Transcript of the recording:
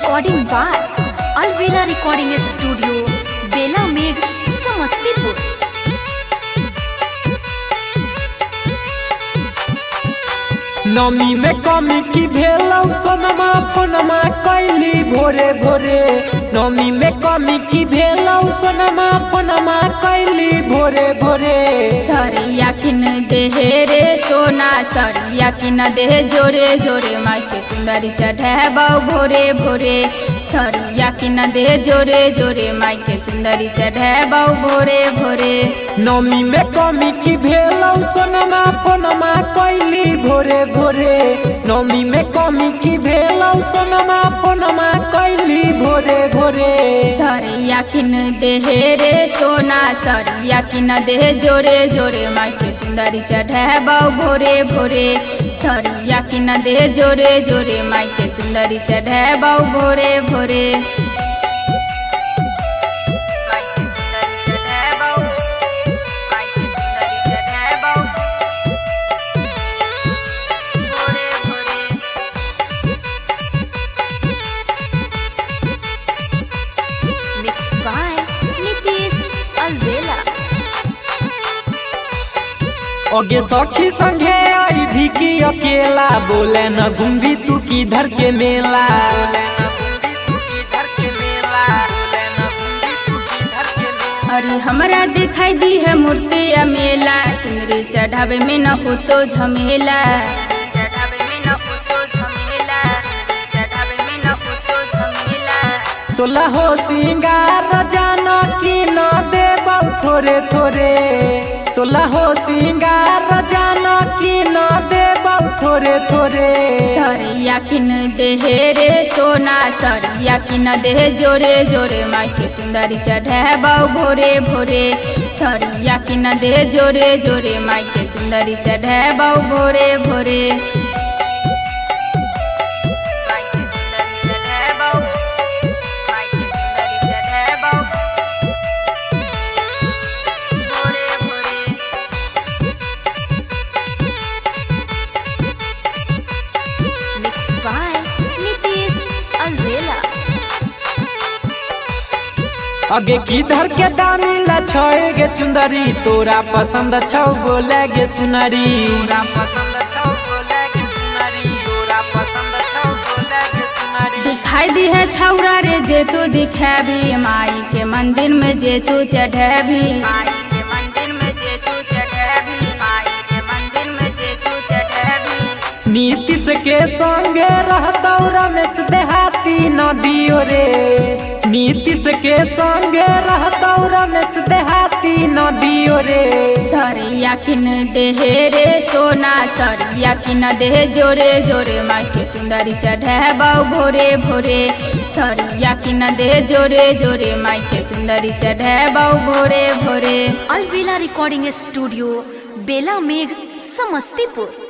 Recording by अलवेला recording studio बेला मेघ समस्तीपुर। नमी में कमी की भेलौ सोनमा फोनमा कैली भोरे भोरे। नमी में कमी की भेलौ सोनमा फोनमा कैली भोरे भोरे। सरिया किन देहे रे सोना सरिया किन देहे जोरे जोरे माइके चुंदरी चढ़ाबौ भोरे भोरे। सरिया किन देहे जोरे जोरे माइके चुंदरी चढ़ाबौ भोरे भोरे। नमी में कमी की भेलौ सोनमा फोनमा कैली भोरे भोरे। नमी में कमी की भेलौ सोनमा फोनमा कैली भोरे भोरे। सरिया किन देहे रे सोना सरिया किन देहे जोरे जोरे माइके चुंदरी चढ़ाबौ भोरे भोरे। सरिया किन देहे जोरे जोरे माइके चुंदरी चढ़ाबौ भोरे भोरे। मिक्स बाय नीतीश अलवेला। ओगे सखी संगे आई भिकी अकेला बोले न घूमी तू किधर के मेला। अरे हमरा दिखाई दी है मूर्ति मेला चुनरी चढ़ावे में न हो तो झमेला। सोलहो सिंगार जानो कि न देबौ थोरे थोरे। सोलहो सिंगार जानो कि न देबौ थोरे थोरे। सरिया किन देहे रे सोना सरिया किन देहे जोरे जोरे माइके चुंदरी चढ़ाबौ भोरे भोरे। सरिया किन देहे जोरे जोरे माइके चुंदरी चढ़ाबौ भोरे भोरे। मिक्स बाय नीतीश अलवेला। अगे किधर के दामी ला छोए गे चुंदरी तोरा पसंद छौ बोले गे सुनरी। दिखाई दी है छौरा रे जे तू दिखाबी माई के मंदिर में जे तू चढ़ाबी। नीतीश के संगे रहतौ रमेश देहाती नदियो रे। नीतीश के संगे रहतौ रमेश देहाती नदियो रे। सरिया किन देहे रे सोना सरिया किन देहे जोरे जोरे माइके चुंदरी चढ़ाबौ भोरे भोरे। सरिया किन देहे जोरे जोरे माइके चुंदरी चढ़ाबौ भोरे भोरे। अलवेला रिकॉर्डिंग स्टूडियो बेला मेघ समस्तीपुर।